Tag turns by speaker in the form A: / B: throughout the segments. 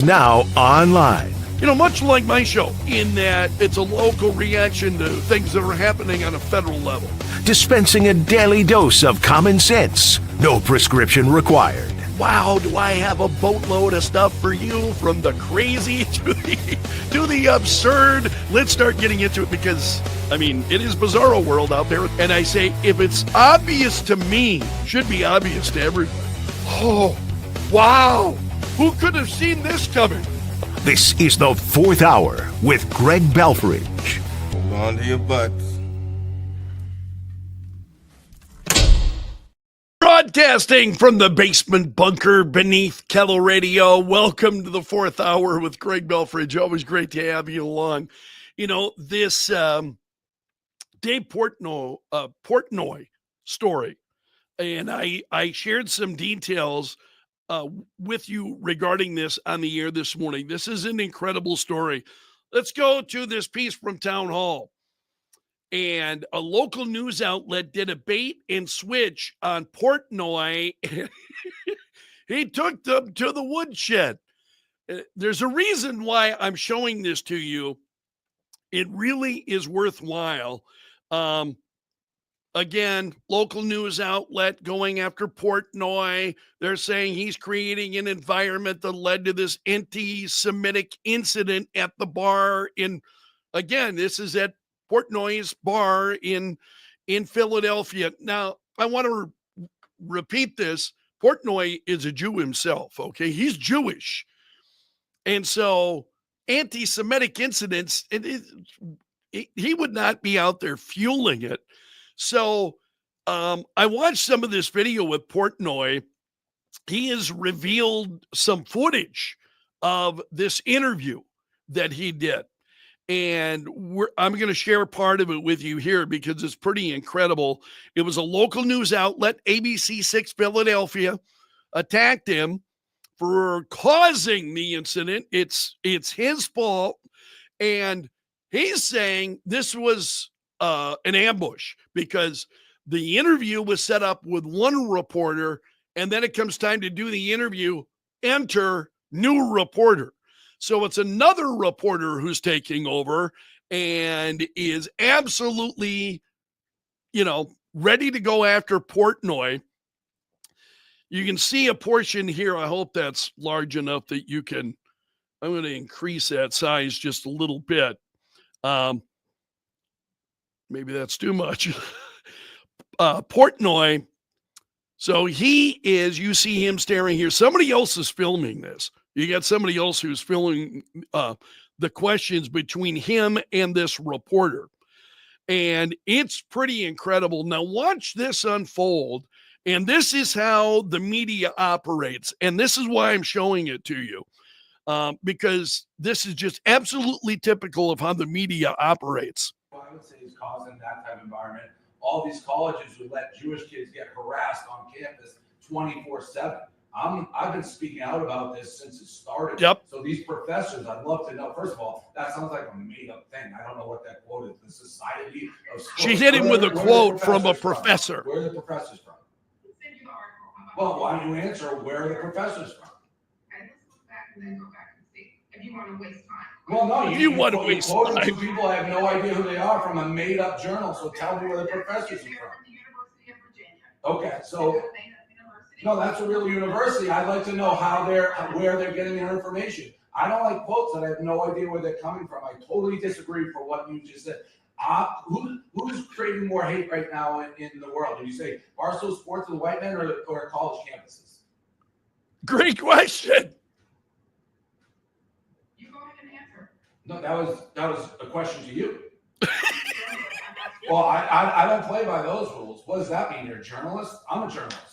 A: Now online.
B: Much like my show, in that it's a local reaction to things that are happening on a federal level.
A: Dispensing a daily dose of common sense. No prescription required.
B: Wow, do I have a boatload of stuff for you, from the crazy to the absurd. Let's start getting into it, because, it is bizarro world out there. And I say, if it's obvious to me, should be obvious to everyone. Oh, wow. Who could have seen this coming?
A: This is the Fourth Hour with Greg Belfrage.
C: Hold on to your butts.
B: Broadcasting from the basement bunker beneath Kettle Radio. Welcome to the Fourth Hour with Greg Belfrage. Always great to have you along. This Dave Portnoy story, and I shared some details with you regarding this on the air this morning. This is an incredible story. Let's go to this piece from Town Hall. And a local news outlet did a bait and switch on Portnoy. He took them to the woodshed. There's a reason why I'm showing this to you. It really is worthwhile. Again, local news outlet going after Portnoy. They're saying he's creating an environment that led to this anti-Semitic incident at the bar again, this is at Portnoy's bar in Philadelphia. Now, I want to repeat this. Portnoy is a Jew himself, okay? He's Jewish. And so anti-Semitic incidents, he would not be out there fueling it. So I watched some of this video with Portnoy. He has revealed some footage of this interview that he did. And I'm going to share part of it with you here because it's pretty incredible. It was a local news outlet, ABC6 Philadelphia, attacked him for causing the incident. It's his fault. And he's saying this was an ambush because the interview was set up with one reporter, and then it comes time to do the interview, enter new reporter. So it's another reporter who's taking over and is absolutely, ready to go after Portnoy. You can see a portion here. I hope that's large enough that you can. I'm going to increase that size just a little bit. Maybe that's too much. Portnoy. So you see him staring here. Somebody else is filming this. You got somebody else who's filming the questions between him and this reporter. And it's pretty incredible. Now watch this unfold. And this is how the media operates. And this is why I'm showing it to you. Because this is just absolutely typical of how the media operates.
D: What I would say is causing that type of environment. All these colleges who let Jewish kids get harassed on campus 24/7. I've been speaking out about this since it started.
B: Yep.
D: So these professors, I'd love to know. First of all, that sounds like a made-up thing. I don't know what that quote is. The Society of Schools.
B: She hit him with a quote from a professor.
D: Where are the professors from? Well, why don't you answer? Where are the professors from?
E: Okay, let's look back and then go back and see. If you want to waste time.
D: Well, no,
B: you want to waste
D: quoted
B: time.
D: two people. I have no idea who they are from a made-up journal. So tell me where the professors are from.
E: The University of Virginia.
D: Okay, so. No, that's a real university. I'd like to know where they're getting their information. I don't like quotes that I have no idea where they're coming from. I totally disagree for what you just said. Who's creating more hate right now in the world? Did you say Barstool Sports and the white men or college campuses?
B: Great question.
E: You go ahead and answer.
D: No, that was a question to you. Well, I don't play by those rules. What does that mean? You're a journalist? I'm a journalist.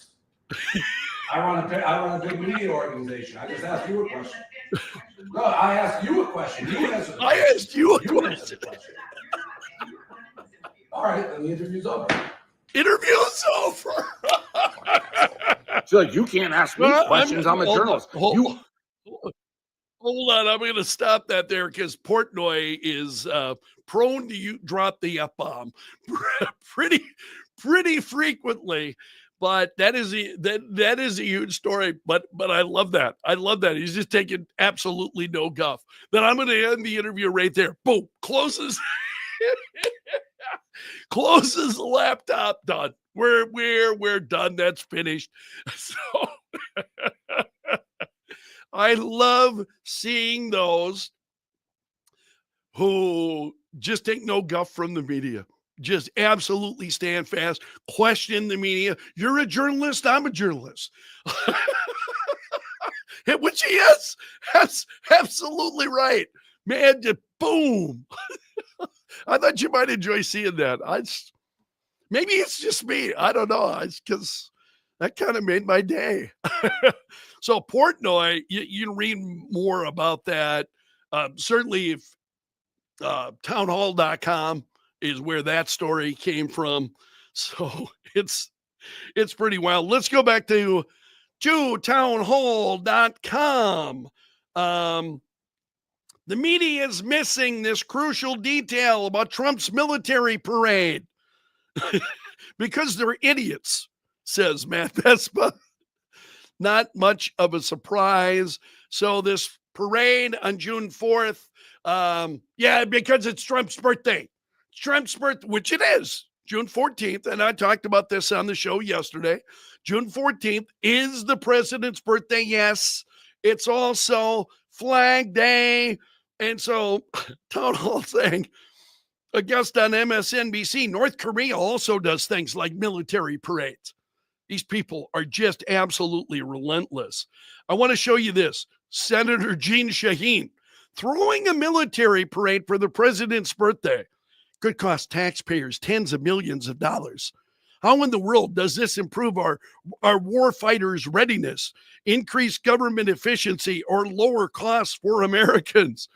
D: I run a big media organization. I just asked you a question. No, I asked you a question. You answered the question.
B: I asked you a question.
D: All right, then the interview's over.
B: Interview's over.
F: So you can't ask me questions. I'm a journalist.
B: Hold on, I'm going to stop that there because Portnoy is prone to drop the F-bomb pretty frequently. But that is a huge story. But I love that. I love that. He's just taking absolutely no guff. Then I'm going to end the interview right there. Boom. Closes the laptop. Done. We're done. That's finished. So I love seeing those who just take no guff from the media. Just absolutely stand fast, question the media. You're a journalist, I'm a journalist. Which he is. That's absolutely right. Man, just boom. I thought you might enjoy seeing that. Maybe it's just me. I don't know. Because that kind of made my day. So Portnoy, you can read more about that. Certainly if townhall.com is where that story came from. So it's pretty wild. Let's go back to townhall.com. The media is missing this crucial detail about Trump's military parade because they're idiots, says Matt Vespa. Not much of a surprise. So this parade on June 4th, because it's Trump's birthday. Trump's birthday, which it is, June 14th. And I talked about this on the show yesterday. June 14th is the president's birthday. Yes, it's also Flag Day. And so Town Hall saying, a guest on MSNBC, North Korea also does things like military parades. These people are just absolutely relentless. I want to show you this. Senator Jeanne Shaheen throwing a military parade for the president's birthday could cost taxpayers tens of millions of dollars. How in the world does this improve our war fighters' readiness, increase government efficiency, or lower costs for Americans?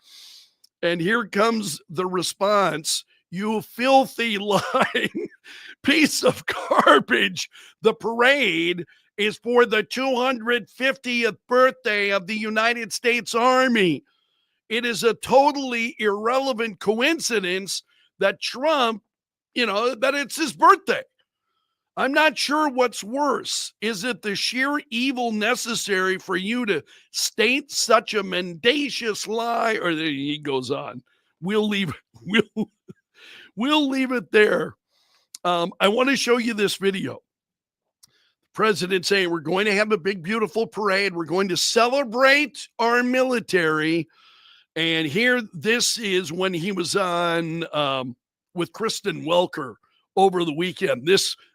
B: And here comes the response. You filthy lying piece of garbage. The parade is for the 250th birthday of the United States Army. It is a totally irrelevant coincidence that Trump, that it's his birthday. I'm not sure what's worse. Is it the sheer evil necessary for you to state such a mendacious lie? Or he goes on. We'll leave it there. I want to show you this video. The president saying we're going to have a big, beautiful parade. We're going to celebrate our military. And here, this is when he was on with Kristen Welker over the weekend.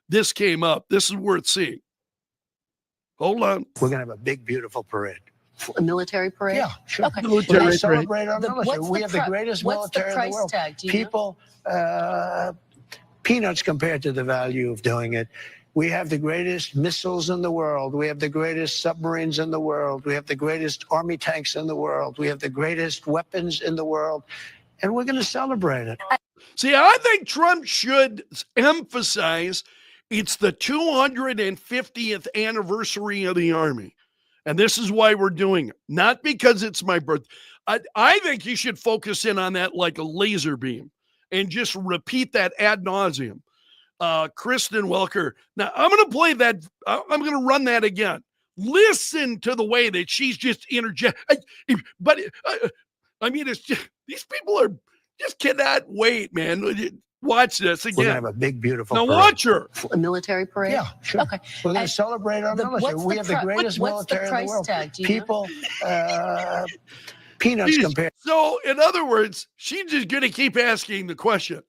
B: This came up. This is worth seeing. Hold on.
G: We're going to have a big, beautiful parade.
H: A military parade?
G: Yeah, sure.
H: Okay.
G: We're going to celebrate our military. We have the greatest
H: what's
G: military
H: the
G: in the world.
H: Tag? Do you
G: People, peanuts compared to the value of doing it. We have the greatest missiles in the world. We have the greatest submarines in the world. We have the greatest army tanks in the world. We have the greatest weapons in the world. And we're going to celebrate it.
B: See, I think Trump should emphasize it's the 250th anniversary of the Army. And this is why we're doing it. Not because it's my birthday. I think you should focus in on that like a laser beam and just repeat that ad nauseum. Kristen Welker. Now, I'm going to play that. I'm going to run that again. Listen to the way that she's just interject. But, I mean, it's just, these people are just cannot wait, man. Watch this again.
G: We're going to have a big, beautiful
B: now
G: parade.
B: Watch her.
H: A military parade?
G: Yeah, sure.
H: Okay.
G: We're going to celebrate our military. We have the greatest military in the world.
H: Tag?
G: People, peanuts compared.
B: So, in other words, she's just going to keep asking the question.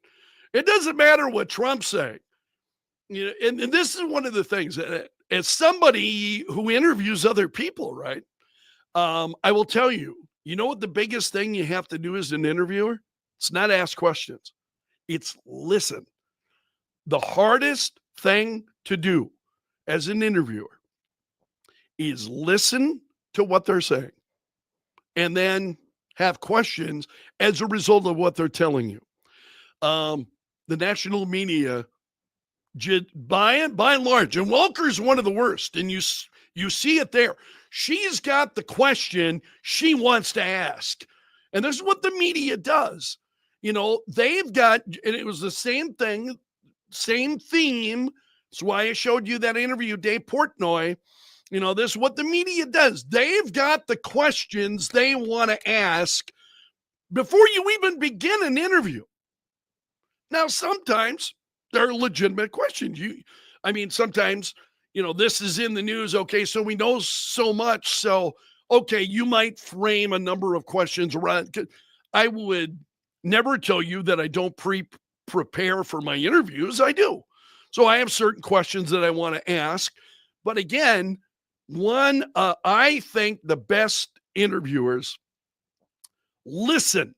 B: It doesn't matter what Trump's saying. And this is one of the things, as somebody who interviews other people, right? I will tell you, what the biggest thing you have to do as an interviewer? It's not ask questions. It's listen. The hardest thing to do as an interviewer is listen to what they're saying and then have questions as a result of what they're telling you. The national media, by and large, and Welker's one of the worst, and you see it there. She's got the question she wants to ask. And this is what the media does. They've got, and it was the same thing, same theme That's why I showed you that interview, Dave Portnoy. You know, this is what the media does. They've got the questions they want to ask before you even begin an interview. Now, sometimes they're legitimate questions. Sometimes, this is in the news. Okay, so we know so much. So, okay, you might frame a number of questions around. I would never tell you that I don't prepare for my interviews. I do. So I have certain questions that I want to ask. But again, I think the best interviewers listen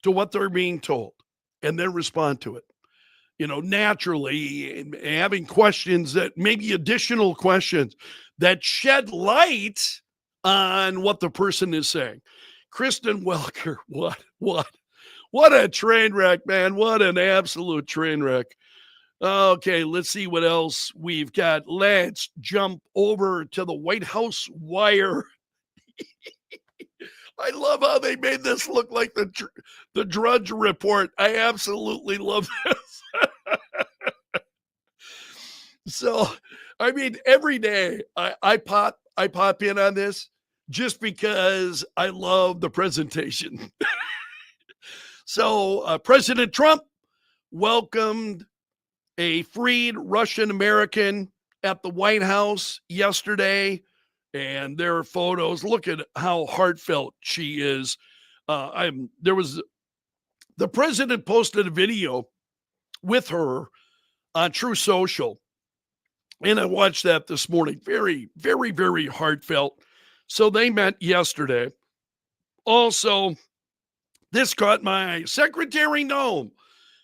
B: to what they're being told and then respond to it. Naturally, having questions that maybe additional questions that shed light on what the person is saying. Kristen Welker, what a train wreck, man. What an absolute train wreck. Okay, let's see what else we've got. Let's jump over to the White House wire. I love how they made this look like the Drudge Report. I absolutely love this. So, every day I pop in on this just because I love the presentation. So, President Trump welcomed a freed Russian American at the White House yesterday, and there are photos. Look at how heartfelt she is. The president posted a video with her on True Social, and I watched that this morning. Very, very, very heartfelt. So they met yesterday. Also, this caught my eye. Secretary Noem,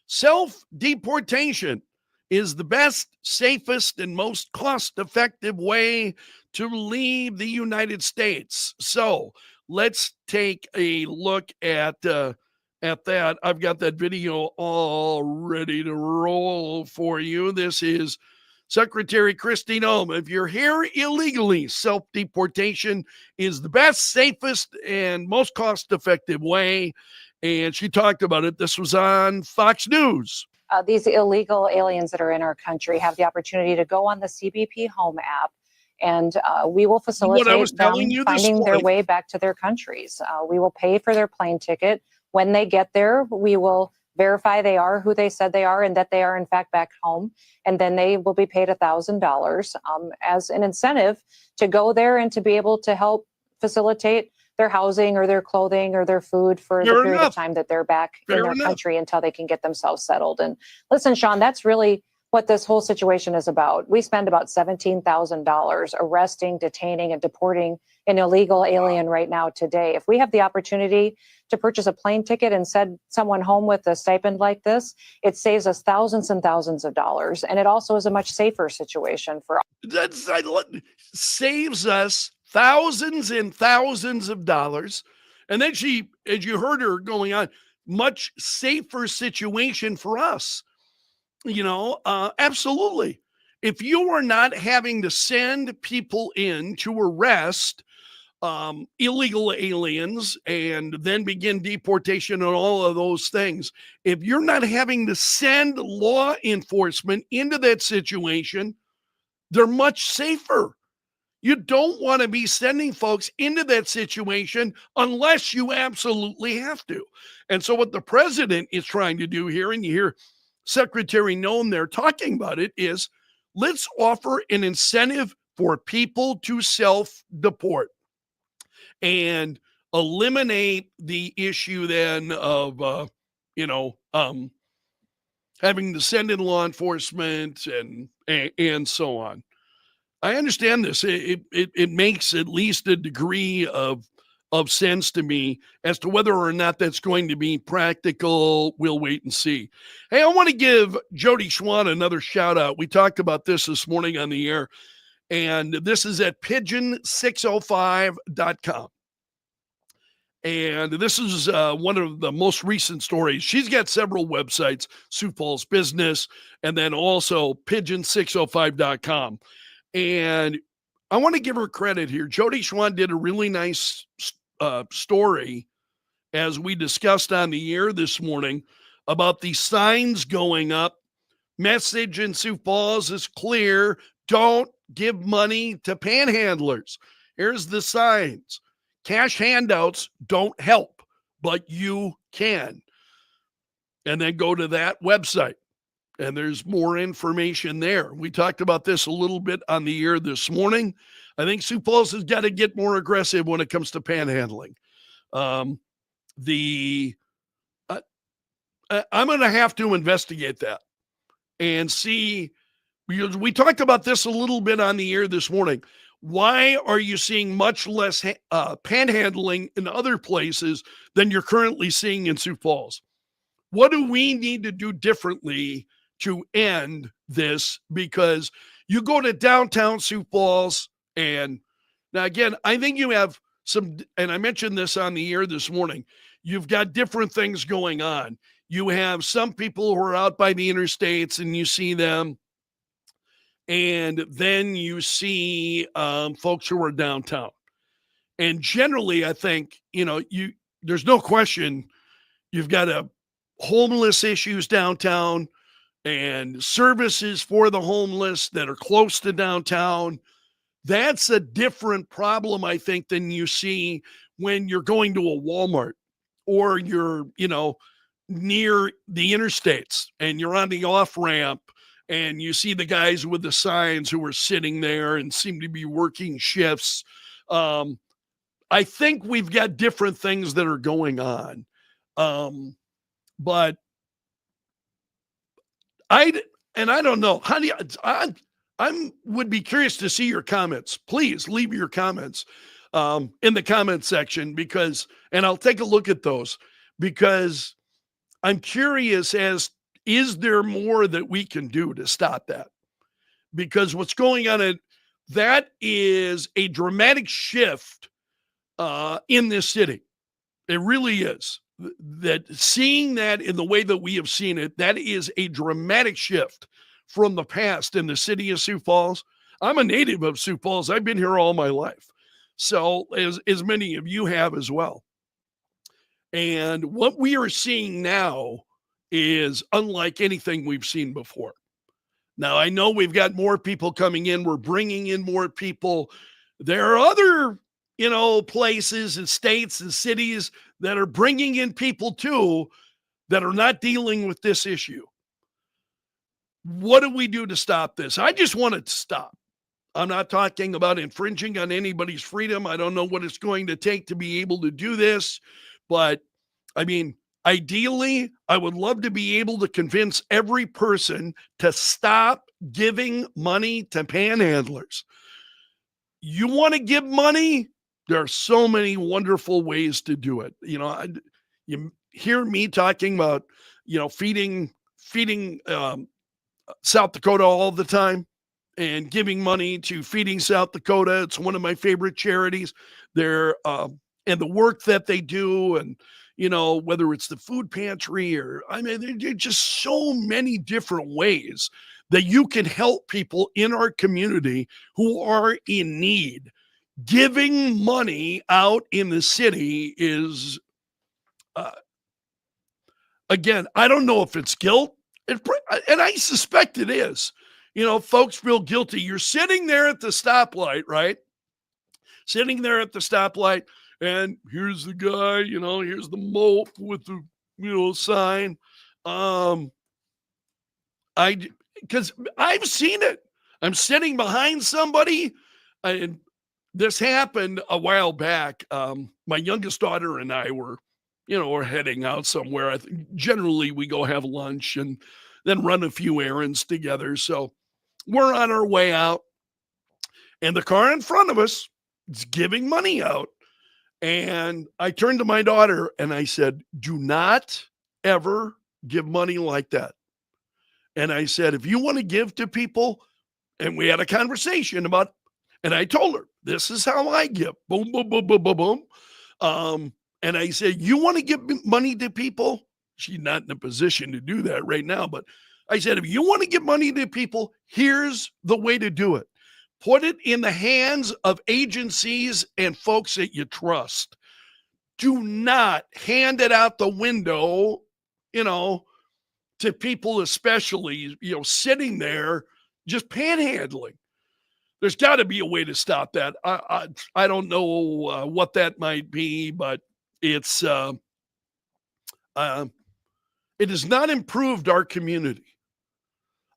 B: self-deportation is the best, safest, and most cost-effective way to leave the United States. So let's take a look at that. I've got that video all ready to roll for you. This is Secretary Kristi Noem. If you're here illegally, self-deportation is the best, safest, and most cost-effective way. And she talked about it. This was on Fox News.
I: These illegal aliens that are in our country have the opportunity to go on the CBP Home app, and we will facilitate them finding their way back to their countries. We will pay for their plane ticket. When they get there, we will verify they are who they said they are and that they are in fact back home. And then they will be paid $1,000 as an incentive to go there and to be able to help facilitate their housing or their clothing or their food for the period of time that they're back in their country until they can get themselves settled. And listen, Sean, that's really what this whole situation is about. We spend about $17,000 arresting, detaining, and deporting an illegal alien right now today. If we have the opportunity to purchase a plane ticket and send someone home with a stipend like this, it saves us thousands and thousands of dollars. And it also is a much safer situation for
B: saves us thousands and thousands of dollars. And then she, as you heard her going on, much safer situation for us. Absolutely. If you are not having to send people in to arrest illegal aliens and then begin deportation and all of those things, if you're not having to send law enforcement into that situation, they're much safer. You don't want to be sending folks into that situation unless you absolutely have to. And so what the president is trying to do here, and you hear Secretary Noem there talking about it, is let's offer an incentive for people to self-deport and eliminate the issue then of, having to send in law enforcement and so on. I understand this. It makes at least a degree of sense to me. As to whether or not that's going to be practical, we'll wait and see. Hey, I want to give Jody Schwan another shout out. We talked about this morning on the air, and this is at pigeon605.com. And this is one of the most recent stories. She's got several websites, Sioux Falls Business, and then also pigeon605.com. And I want to give her credit here. Jody Schwan did a really nice story, as we discussed on the air this morning, about the signs going up message in Sioux Falls is clear. Don't give money to panhandlers. Here's the signs. Cash handouts don't help, but you can. And then go to that website, and there's more information there. We talked about this a little bit on the air this morning. I think Sioux Falls has got to get more aggressive when it comes to panhandling. I'm going to have to investigate that and see. We talked about this a little bit on the air this morning. Why are you seeing much less panhandling in other places than you're currently seeing in Sioux Falls? What do we need to do differently to end this? Because you go to downtown Sioux Falls, and now again, I think you have some, and I mentioned this on the air this morning, you've got different things going on. You have some people who are out by the interstates, and you see them. And then you see folks who are downtown. And generally, I think, there's no question you've got homeless issues downtown and services for the homeless that are close to downtown. That's a different problem, I think, than you see when you're going to a Walmart or you're, near the interstates and you're on the off-ramp and you see the guys with the signs who are sitting there and seem to be working shifts. I think we've got different things that are going on. But I don't know. How do you, I would be curious to see your comments. Please leave your comments in the comment section and I'll take a look at those because I'm curious is there more that we can do to stop that? Because what's going on, that is a dramatic shift in this city. It really is. That seeing that in the way that we have seen it, that is a dramatic shift from the past in the city of Sioux Falls. I'm a native of Sioux Falls. I've been here all my life. So as many of you have as well. And what we are seeing now is unlike anything we've seen before. Now, I know we've got more people coming in. We're bringing in more people. There are other, places and states and cities that are bringing in people too that are not dealing with this issue. What do we do to stop this? I just want it to stop. I'm not talking about infringing on anybody's freedom. I don't know what it's going to take to be able to do this, but I mean, ideally, I would love to be able to convince every person to stop giving money to panhandlers. You want to give money? There are so many wonderful ways to do it. You hear me talking about, feeding South Dakota all the time and giving money to Feeding South Dakota. It's one of my favorite charities. They're and the work that they do, and whether it's the food pantry there are just so many different ways that you can help people in our community who are in need. Giving money out in the city is, again, I don't know if it's guilt, and I suspect it is. Folks feel guilty. You're sitting there at the stoplight, right? Sitting there at the stoplight, and here's the guy, here's the mope with the, sign. Because I've seen it. I'm sitting behind somebody, and this happened a while back. My youngest daughter and I were heading out somewhere. I think generally we go have lunch and then run a few errands together. So we're on our way out, and the car in front of us is giving money out. And I turned to my daughter and I said, do not ever give money like that. And I said, if you want to give to people, and we had a conversation about, and I told her, this is how I give. Boom, boom, boom, boom, boom, boom. And I said, you want to give money to people? She's not in a position to do that right now. But I said, if you want to give money to people, here's the way to do it. Put it in the hands of agencies and folks that you trust. Do not hand it out the window, to people, especially, sitting there just panhandling. There's got to be a way to stop that. I don't know what that might be, but it has not improved our community.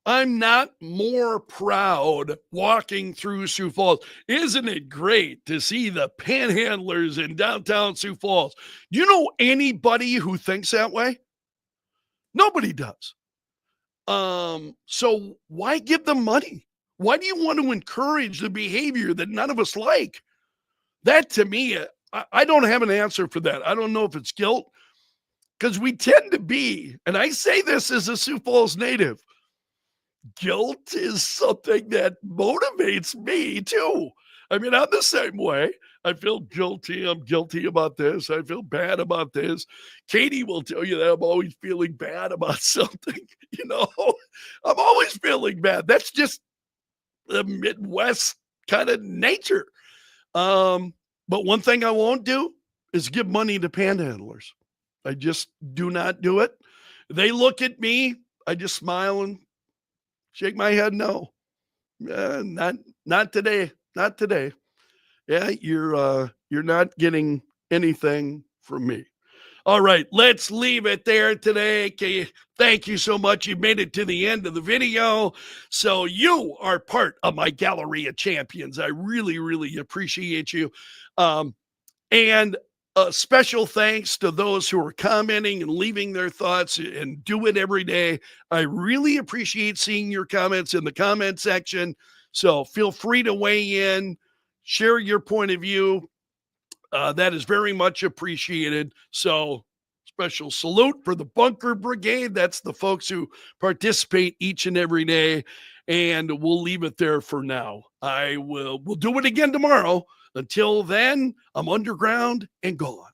B: I'm not more proud walking through Sioux Falls. Isn't it great to see the panhandlers in downtown Sioux Falls? Do you know anybody who thinks that way? Nobody does. So why give them money? Why do you want to encourage the behavior that none of us like? That, to me, I don't have an answer for that. I don't know if it's guilt, because we tend to be, and I say this as a Sioux Falls native, guilt is something that motivates me too. I mean, I'm the same way. I feel guilty. I'm guilty about this. I feel bad about this. Katie will tell you that I'm always feeling bad about something. I'm always feeling bad. That's just the Midwest kind of nature. But one thing I won't do is give money to panhandlers. I just do not do it. They look at me. I just smile and shake my head. No, not today. Not today. Yeah, you're not getting anything from me. All right, let's leave it there today. Okay, thank you so much. You made it to the end of the video. So you are part of my gallery of champions. I really, really appreciate you. And a special thanks to those who are commenting and leaving their thoughts and do it every day. I really appreciate seeing your comments in the comment section. So feel free to weigh in, share your point of view. That is very much appreciated. So special salute for the Bunker Brigade. That's the folks who participate each and every day. And we'll leave it there for now. We'll do it again tomorrow. Until then, I'm underground and gone.